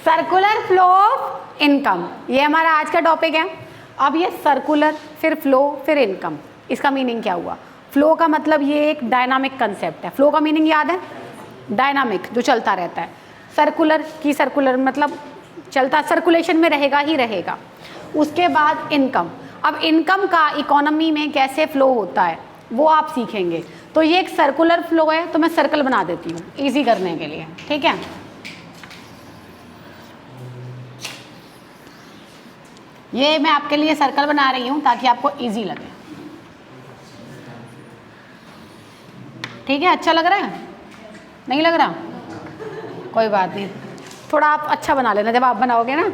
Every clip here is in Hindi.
सर्कुलर फ्लो ऑफ इनकम, ये हमारा आज का टॉपिक है। अब ये सर्कुलर, फिर फ्लो, फिर इनकम, इसका मीनिंग क्या हुआ? फ्लो का मतलब ये एक डायनामिक कंसेप्ट है। फ्लो का मीनिंग याद है? डायनामिक, जो चलता रहता है। सर्कुलर की सर्कुलर मतलब चलता, सर्कुलेशन में रहेगा ही रहेगा। उसके बाद इनकम। अब इनकम का इकोनॉमी में कैसे फ्लो होता है वो आप सीखेंगे। तो ये एक सर्कुलर फ्लो है, तो मैं सर्कल बना देती हूँ इजी करने के लिए, ठीक है। ये मैं आपके लिए सर्कल बना रही हूँ ताकि आपको इजी लगे, ठीक है। अच्छा लग रहा है? नहीं लग रहा? कोई बात नहीं, थोड़ा आप अच्छा बना लेना जब आप बनाओगे ना।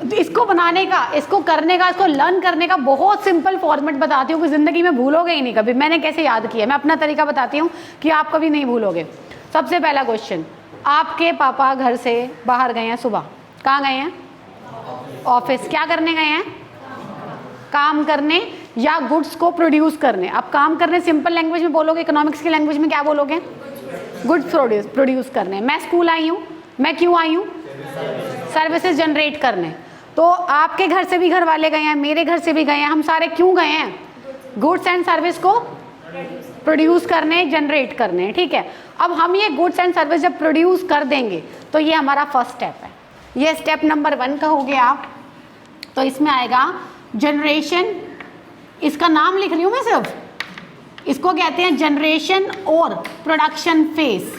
तो इसको बनाने का, इसको करने का, इसको लर्न करने का बहुत सिंपल फॉर्मेट बताती हूँ कि ज़िंदगी में भूलोगे ही नहीं कभी। मैंने कैसे याद किया, मैं अपना तरीका बताती हूँ कि आप कभी नहीं भूलोगे। सबसे पहला क्वेश्चन, आपके पापा घर से बाहर गए हैं सुबह, कहाँ गए हैं? ऑफिस। क्या करने गए हैं? काम करने या गुड्स को प्रोड्यूस करने। अब काम करने सिंपल लैंग्वेज में बोलोगे, इकोनॉमिक्स की लैंग्वेज में क्या बोलोगे? गुड्स प्रोड्यूस करने। मैं स्कूल आई हूँ, मैं क्यों आई हूँ? सर्विसेज जनरेट करने। तो आपके घर से भी घर वाले गए हैं, मेरे घर से भी गए हैं, हम सारे क्यों गए हैं? गुड्स एंड सर्विस को प्रोड्यूस करने, जनरेट करने, ठीक है। अब हम ये गुड्स एंड सर्विस जब प्रोड्यूस कर देंगे तो ये हमारा फर्स्ट स्टेप है। ये स्टेप नंबर 1 का हो गया। तो इसमें आएगा जनरेशन, इसका नाम लिख रही हूँ मैं सिर्फ, इसको कहते हैं जनरेशन और प्रोडक्शन फेज।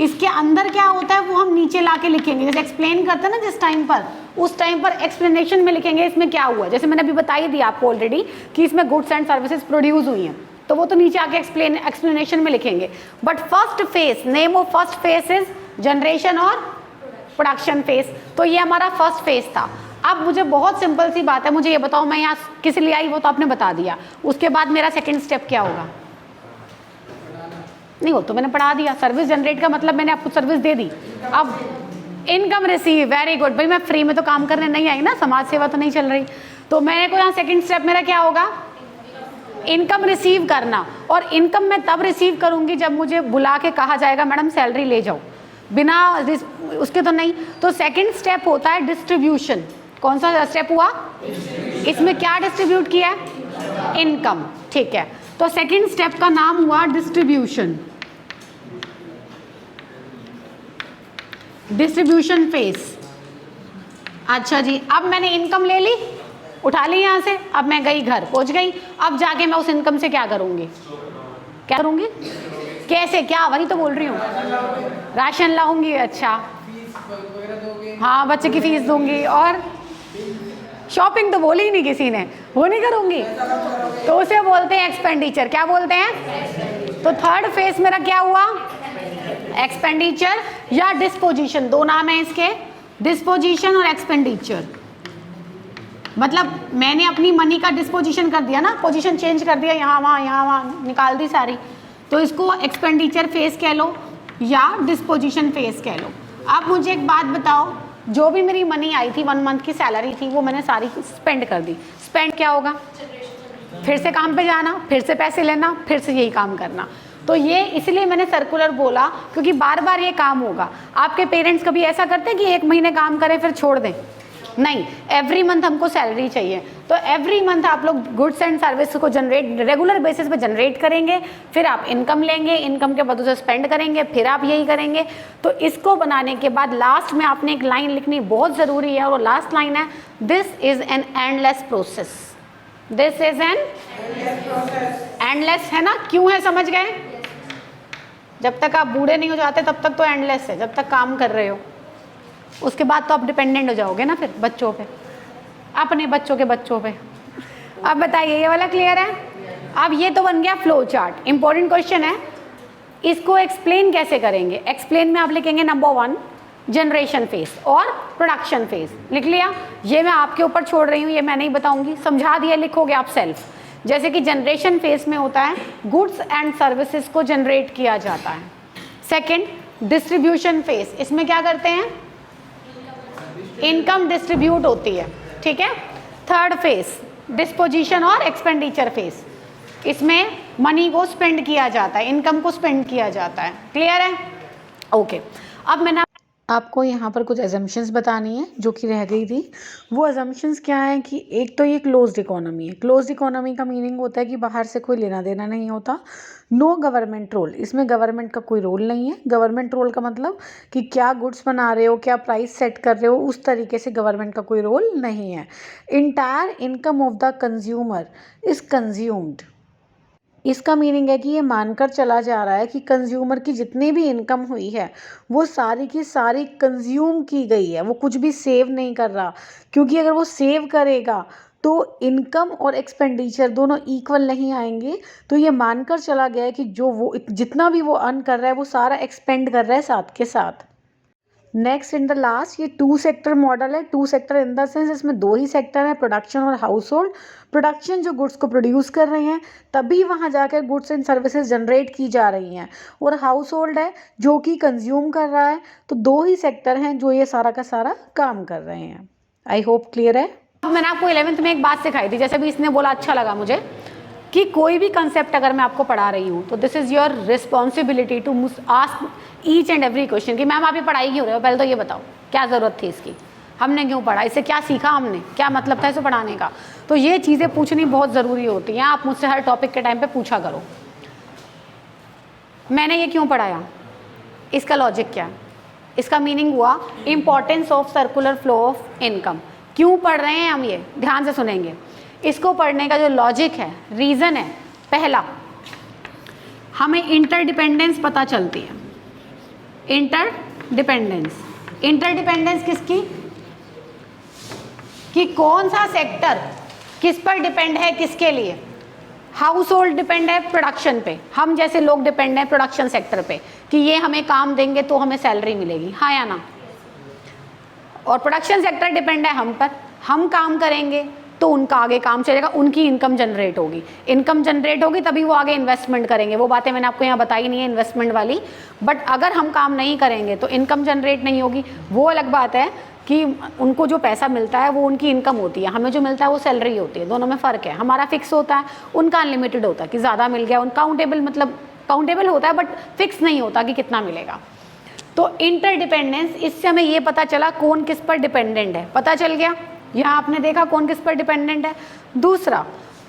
इसके अंदर क्या होता है वो हम नीचे लाके लिखेंगे, जैसे एक्सप्लेन करते हैं ना जिस टाइम पर, उस टाइम पर एक्सप्लेनेशन में लिखेंगे इसमें क्या हुआ। जैसे मैंने अभी बताई दी आपको ऑलरेडी कि इसमें गुड्स एंड सर्विसेज प्रोड्यूस हुई हैं, तो वो तो नीचे आके एक्सप्लेनेशन में लिखेंगे। But first phase, name of first phase is generation और प्रोडक्शन फेज। तो ये हमारा फर्स्ट फेज था। अब मुझे बहुत सिंपल सी बात है, मुझे ये बताओ मैं यहाँ किस लिए आई वो तो आपने बता दिया। उसके बाद मेरा सेकेंड स्टेप क्या होगा? नहीं, वो तो मैंने पढ़ा दिया। सर्विस जनरेट का मतलब मैंने आपको सर्विस दे दी। अब इनकम रिसीव, वेरी गुड। भाई मैं फ्री में तो काम करने नहीं आई ना, समाज सेवा तो नहीं चल रही। तो मैंने को यहाँ सेकंड स्टेप मेरा क्या होगा? इनकम रिसीव करना। और इनकम मैं तब रिसीव करूंगी जब मुझे बुला के कहा जाएगा मैडम सैलरी ले जाओ, बिना उसके तो नहीं। तो सेकंड स्टेप होता है डिस्ट्रीब्यूशन। कौन सा स्टेप हुआ? इसमें क्या डिस्ट्रीब्यूट किया है? इनकम, ठीक है। तो सेकंड स्टेप का नाम हुआ डिस्ट्रीब्यूशन, डिस्ट्रीब्यूशन फेज। अच्छा जी, अब मैंने इनकम ले ली, उठा ली यहाँ से, अब मैं गई घर, पहुँच गई। अब जाके मैं उस इनकम से क्या करूँगी? क्या करूँगी? कैसे, क्या? वही तो बोल रही हूँ, राशन लाऊंगी। अच्छा, हाँ, बच्चे की फीस दूंगी, और शॉपिंग तो बोली ही नहीं किसी ने, वो नहीं करूँगी, तो उसे बोलते हैं एक्सपेंडिचर। क्या बोलते हैं? तो थर्ड फेज मेरा क्या हुआ? एक्सपेंडिचर या डिस्पोजिशन, दो नाम है इसके, डिस्पोजिशन और एक्सपेंडिचर। मतलब मैंने अपनी मनी का डिस्पोजिशन कर दिया ना, पोजीशन चेंज कर दिया, यहाँ वहाँ निकाल दी सारी, तो इसको एक्सपेंडिचर फेज कह लो या डिस्पोजिशन फेज कह लो। अब मुझे एक बात बताओ, जो भी मेरी मनी आई थी, 1 मंथ की सैलरी थी, वो मैंने सारी स्पेंड कर दी। स्पेंड क्या होगा? फिर से काम पे जाना, फिर से पैसे लेना, फिर से यही काम करना। तो ये इसलिए मैंने सर्कुलर बोला क्योंकि बार बार ये काम होगा। आपके पेरेंट्स कभी ऐसा करते हैं कि 1 महीने काम करें फिर छोड़ दें? नहीं, एवरी मंथ हमको सैलरी चाहिए। तो एवरी मंथ आप लोग गुड्स एंड सर्विस को जनरेट, रेगुलर बेसिस पे जनरेट करेंगे, फिर आप इनकम लेंगे, इनकम के बाद उसे स्पेंड करेंगे, फिर आप यही करेंगे। तो इसको बनाने के बाद लास्ट में आपने एक लाइन लिखनी बहुत ज़रूरी है, और लास्ट लाइन है, this is an endless process. This is an endless, है ना? क्यों है, समझ गए? जब तक आप बूढ़े नहीं हो जाते तब तक तो एंडलेस है, जब तक काम कर रहे हो। उसके बाद तो आप डिपेंडेंट हो जाओगे ना फिर बच्चों पे, अपने बच्चों के बच्चों पे। अब बताइए, ये वाला क्लियर है? अब ये तो बन गया फ्लो चार्ट। इंपॉर्टेंट क्वेश्चन है, इसको एक्सप्लेन कैसे करेंगे? एक्सप्लेन में आप लिखेंगे नंबर 1 जनरेशन फेज और प्रोडक्शन फेज। लिख लिया? ये मैं आपके ऊपर छोड़ रही हूँ, ये मैं नहीं बताऊंगी, समझा दिया, लिखोगे आप सेल्फ। जैसे कि जनरेशन फेज में होता है गुड्स एंड सर्विसेज को जनरेट किया जाता है। सेकेंड डिस्ट्रीब्यूशन फेज, इसमें क्या करते हैं? इनकम डिस्ट्रीब्यूट होती है, ठीक है। थर्ड फेज डिस्पोजिशन और एक्सपेंडिचर फेज, इसमें मनी को स्पेंड किया जाता है, इनकम को स्पेंड किया जाता है। क्लियर है? ओके। अब मैंने आपको यहाँ पर कुछ एजम्पशंस बतानी है जो कि रह गई थी। वो एजम्पशंस क्या है कि एक तो ये क्लोज्ड इकोनॉमी है। क्लोज्ड इकोनॉमी का मीनिंग होता है कि बाहर से कोई लेना देना नहीं होता। नो गवर्नमेंट रोल, इसमें गवर्नमेंट का कोई रोल नहीं है। गवर्नमेंट रोल का मतलब कि क्या गुड्स बना रहे हो, क्या प्राइस सेट कर रहे हो, उस तरीके से गवर्नमेंट का कोई रोल नहीं है। Entire income of the consumer is consumed, इसका मीनिंग है कि ये मानकर चला जा रहा है कि कंज्यूमर की जितनी भी इनकम हुई है वो सारी की सारी कंज्यूम की गई है, वो कुछ भी सेव नहीं कर रहा। क्योंकि अगर वो सेव करेगा तो इनकम और एक्सपेंडिचर दोनों इक्वल नहीं आएंगे। तो ये मानकर चला गया है कि जो वो जितना भी वो अर्न कर रहा है वो सारा एक्सपेंड कर रहा है साथ के साथ। नेक्स्ट इन द लास्ट, ये 2 सेक्टर मॉडल है। 2 सेक्टर इन द सेंस इसमें 2 ही सेक्टर है, प्रोडक्शन और हाउस होल्ड। प्रोडक्शन जो गुड्स को प्रोड्यूस कर रहे हैं तभी वहाँ जाकर गुड्स एंड सर्विसेज जनरेट की जा रही हैं, और हाउस होल्ड है जो कि कंज्यूम कर रहा है। तो 2 ही सेक्टर हैं जो ये सारा का सारा काम कर रहे हैं। आई होप क्लियर है। अब मैंने आपको 11th में एक बात सिखाई थी, जैसे भी इसने बोला अच्छा लगा मुझे, कि कोई भी कंसेप्ट अगर मैं आपको पढ़ा रही हूँ तो this is your responsibility to ask each and every question कि मैम आप ये पढ़ाई क्यों रहे हो, पहले तो ये बताओ क्या ज़रूरत थी इसकी, हमने क्यों पढ़ा, इससे क्या सीखा हमने, क्या मतलब था इसे पढ़ाने का। तो ये चीज़ें पूछनी बहुत ज़रूरी होती हैं। आप मुझसे हर टॉपिक के टाइम पे पूछा करो, मैंने ये क्यों पढ़ाया, इसका लॉजिक क्या है, इसका मीनिंग हुआ importance of circular flow of income. क्यों पढ़ रहे हैं हम, ये ध्यान से सुनेंगे। इसको पढ़ने का जो लॉजिक है, रीज़न है, पहला हमें इंटरडिपेंडेंस पता चलती है। इंटरडिपेंडेंस, इंटरडिपेंडेंस किसकी, कि कौन सा सेक्टर किस पर डिपेंड है, किसके लिए। हाउस होल्ड डिपेंड है प्रोडक्शन पे, हम जैसे लोग डिपेंड हैं प्रोडक्शन सेक्टर पे कि ये हमें काम देंगे तो हमें सैलरी मिलेगी, हाँ या ना। और प्रोडक्शन सेक्टर डिपेंड है हम पर, हम काम करेंगे तो उनका आगे काम चलेगा, उनकी इनकम जनरेट होगी, इनकम जनरेट होगी तभी वो आगे इन्वेस्टमेंट करेंगे। वो बातें मैंने आपको यहाँ बताई नहीं है इन्वेस्टमेंट वाली, बट अगर हम काम नहीं करेंगे तो इनकम जनरेट नहीं होगी। वो अलग बात है कि उनको जो पैसा मिलता है वो उनकी इनकम होती है, हमें जो मिलता है वो सैलरी होती है, दोनों में फ़र्क है। हमारा फिक्स होता है, उनका अनलिमिटेड होता है कि ज़्यादा मिल गया, उनका काउंटेबल, मतलब काउंटेबल होता है बट फिक्स नहीं होता कि कितना मिलेगा। तो इंटरडिपेंडेंस, इससे हमें ये पता चला कौन किस पर डिपेंडेंट है, पता चल गया। यहाँ आपने देखा कौन किस पर डिपेंडेंट है। दूसरा,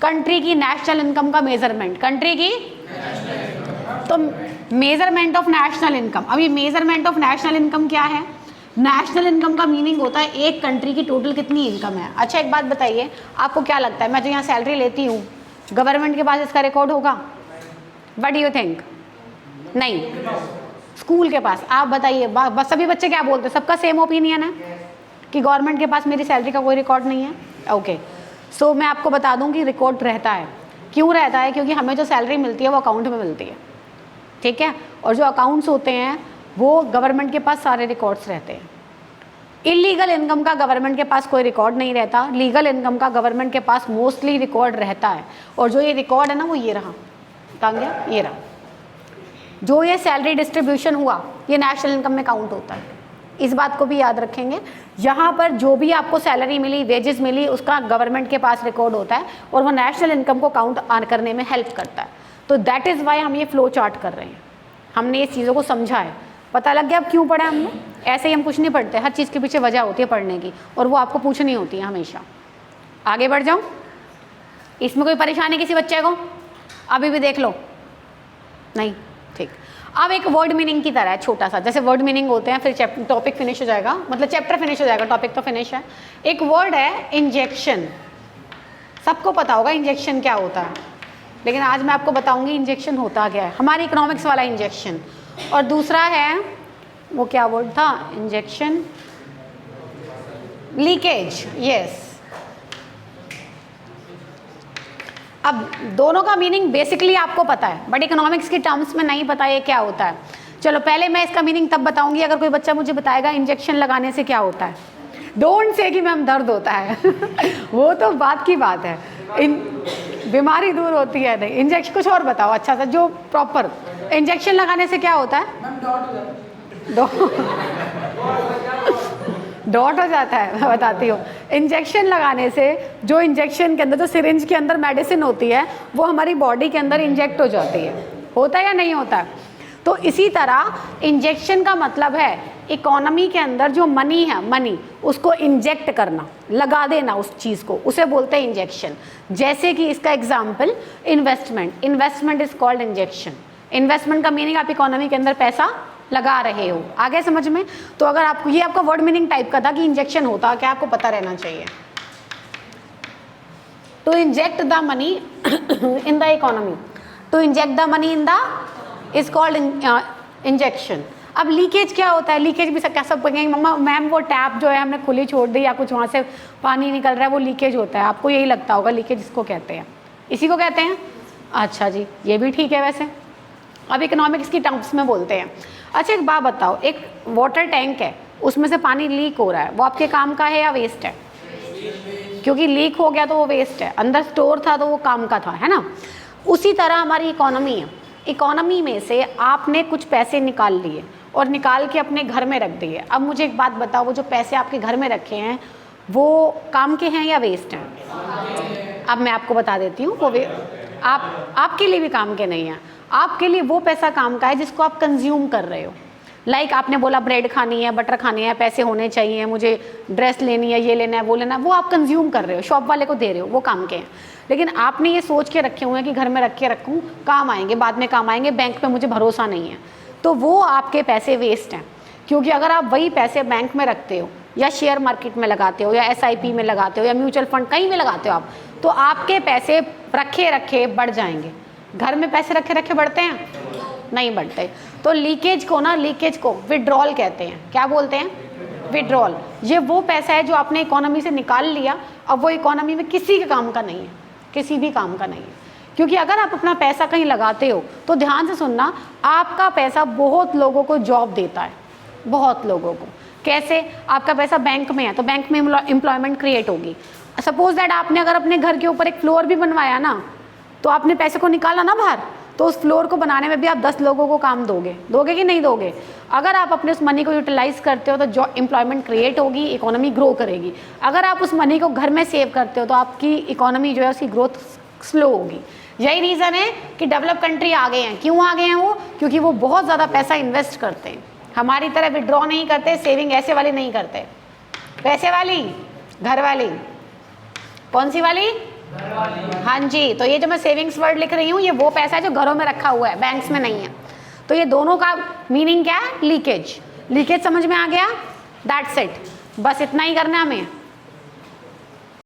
कंट्री की नेशनल इनकम का मेजरमेंट, कंट्री की तो मेजरमेंट ऑफ नेशनल इनकम। अब ये मेजरमेंट ऑफ नेशनल इनकम क्या है, नेशनल इनकम का मीनिंग होता है एक कंट्री की टोटल कितनी इनकम है। अच्छा एक बात बताइए, आपको क्या लगता है, मैं जो यहाँ सैलरी लेती हूँ गवर्नमेंट के पास इसका रिकॉर्ड होगा? What do you think? नहीं, स्कूल के पास। आप बताइए, बस सभी बच्चे क्या बोलते हैं, सबका सेम ओपिनियन है कि गवर्नमेंट के पास मेरी सैलरी का कोई रिकॉर्ड नहीं है। ओके, सो मैं आपको बता दूं कि रिकॉर्ड रहता है। क्यों रहता है? क्योंकि हमें जो सैलरी मिलती है वो अकाउंट में मिलती है, ठीक है। और जो अकाउंट्स होते हैं वो गवर्नमेंट के पास सारे रिकॉर्ड्स रहते हैं। इलीगल इनकम का गवर्नमेंट के पास कोई रिकॉर्ड नहीं रहता, लीगल इनकम का गवर्नमेंट के पास मोस्टली रिकॉर्ड रहता है। और जो ये रिकॉर्ड है ना वो ये रहा, कहाँ गया, ये रहा। जो ये सैलरी डिस्ट्रीब्यूशन हुआ ये नेशनल इनकम में काउंट होता है, इस बात को भी याद रखेंगे। यहाँ पर जो भी आपको सैलरी मिली, वेजेस मिली, उसका गवर्नमेंट के पास रिकॉर्ड होता है और वो नेशनल इनकम को काउंट करने में हेल्प करता है। तो दैट इज़ वाई हम ये फ्लो चार्ट कर रहे हैं, हमने इस चीज़ों को समझा है। पता लग गया अब क्यों पढ़ा हमने? ऐसे ही हम कुछ नहीं पढ़ते, हर चीज़ के पीछे वजह होती है पढ़ने की, और वो आपको पूछनी होती है हमेशा। आगे बढ़ जाऊँ, इसमें कोई परेशानी किसी बच्चे को? अभी भी देख लो, नहीं, ठीक। अब एक वर्ड मीनिंग की तरह है छोटा सा, जैसे वर्ड मीनिंग होते हैं, फिर टॉपिक फिनिश हो जाएगा, मतलब चैप्टर फिनिश हो जाएगा, टॉपिक तो फिनिश है। एक वर्ड है इंजेक्शन, सबको पता होगा इंजेक्शन क्या होता है, लेकिन आज मैं आपको बताऊंगी इंजेक्शन होता क्या है, हमारी इकोनॉमिक्स वाला इंजेक्शन। और दूसरा है, वो क्या वर्ड था, इंजेक्शन, लीकेज, यस। अब दोनों का मीनिंग बेसिकली आपको पता है, बट इकोनॉमिक्स की टर्म्स में नहीं पता ये क्या होता है। चलो पहले मैं इसका मीनिंग तब बताऊंगी अगर कोई बच्चा मुझे बताएगा इंजेक्शन लगाने से क्या होता है। डोंट से कि मैम दर्द होता है वो तो बात की बात है, बीमारी दूर होती है नहीं। इंजेक्शन कुछ और बताओ अच्छा सा, जो प्रॉपर इंजेक्शन लगाने से क्या होता है? डॉट हो जाता है। मैं बताती हूँ, इंजेक्शन लगाने से जो इंजेक्शन के अंदर, जो सिरिंज के अंदर मेडिसिन होती है वो हमारी बॉडी के अंदर इंजेक्ट हो जाती है, होता है या नहीं होता है? तो इसी तरह इंजेक्शन का मतलब है इकोनॉमी के अंदर जो मनी है, मनी उसको इंजेक्ट करना, लगा देना उस चीज़ को, उसे बोलते हैं इंजेक्शन। जैसे कि इसका example investment, investment is called injection. Investment का मीनिंग आप इकोनॉमी के अंदर पैसा लगा रहे हो। आगे समझ में? तो अगर आपको ये आपका वर्ड मीनिंग टाइप का था कि इंजेक्शन होता क्या, आपको पता रहना चाहिए। To inject the money in the economy, to inject the money in the is called injection. अब लीकेज क्या होता है? लीकेज भी क्या सब कहेंगे मम्मा मैम वो टैप जो है हमने खुली छोड़ दी या कुछ वहाँ से पानी निकल रहा है वो लीकेज होता है। आपको यही लगता होगा लीकेज इसको कहते हैं, इसी को कहते हैं। अच्छा जी, ये भी ठीक है वैसे। अब इकोनॉमिक्स की टर्म्स में बोलते हैं। अच्छा एक बात बताओ, एक वाटर टैंक है, उसमें से पानी लीक हो रहा है, वो आपके काम का है या वेस्ट है? क्योंकि लीक हो गया तो वो वेस्ट है, अंदर स्टोर था तो वो काम का था, है ना। उसी तरह हमारी इकोनॉमी है। इकोनॉमी में से आपने कुछ पैसे निकाल लिए और निकाल के अपने घर में रख दिए। अब मुझे एक बात बताओ, वो जो पैसे आपके घर में रखे हैं वो काम के हैं या वेस्ट हैं? अब मैं आपको बता देती हूँ, वो आपके लिए भी काम के नहीं हैं। आपके लिए वो पैसा काम का है जिसको आप कंज्यूम कर रहे हो। लाइक आपने बोला ब्रेड खानी है, बटर खानी है, पैसे होने चाहिए, मुझे ड्रेस लेनी है, ये लेना है, वो लेना है, वो आप कंज्यूम कर रहे हो, शॉप वाले को दे रहे हो, वो काम के हैं। लेकिन आपने ये सोच के रखे हुए हैं कि घर में रख के रखूँ, काम आएंगे, बाद में काम आएंगे, बैंक पे मुझे भरोसा नहीं है, तो वो आपके पैसे वेस्ट हैं। क्योंकि अगर आप वही पैसे बैंक में रखते हो या शेयर मार्केट में लगाते हो या SIP में लगाते हो या म्यूचुअल फंड कहीं भी लगाते हो आप, तो आपके पैसे रखे रखे बढ़ जाएंगे। घर में पैसे रखे रखे बढ़ते हैं? नहीं बढ़ते। तो लीकेज को ना, लीकेज को विड्रॉल कहते हैं। क्या बोलते हैं? विड्रॉल। ये वो पैसा है जो आपने इकोनॉमी से निकाल लिया, अब वो इकोनॉमी में किसी के काम का नहीं है, किसी भी काम का नहीं है। क्योंकि अगर आप अपना पैसा कहीं लगाते हो तो ध्यान से सुनना, आपका पैसा बहुत लोगों को जॉब देता है, बहुत लोगों को। कैसे? आपका पैसा बैंक में है तो बैंक में एम्प्लॉयमेंट क्रिएट होगी। सपोज दैट आपने अगर अपने घर के ऊपर एक फ्लोर भी बनवाया ना, तो आपने पैसे को निकाला ना बाहर, तो उस फ्लोर को बनाने में भी आप 10 लोगों को काम दोगे कि नहीं दोगे? अगर आप अपने उस मनी को यूटिलाइज करते हो तो जो एम्प्लॉयमेंट क्रिएट होगी, इकोनॉमी ग्रो करेगी। अगर आप उस मनी को घर में सेव करते हो तो आपकी इकोनॉमी जो है उसकी ग्रोथ स्लो होगी। यही रीज़न है कि डेवलप कंट्री आ गए हैं। क्यों आ गए हैं वो? क्योंकि वो बहुत ज़्यादा पैसा इन्वेस्ट करते हैं। हमारी तरह विड्रॉ नहीं करते, सेविंग ऐसे वाली नहीं करते। पैसे वाली, घर वाली। कौन सी वाली? हाँ जी। तो ये जो मैं सेविंग्स वर्ड लिख रही हूँ, ये वो पैसा है जो घरों में रखा हुआ है, बैंक्स में नहीं है। तो ये दोनों का मीनिंग क्या है? लीकेज। लीकेज समझ में आ गया? दैट्स इट, बस इतना ही करना है हमें।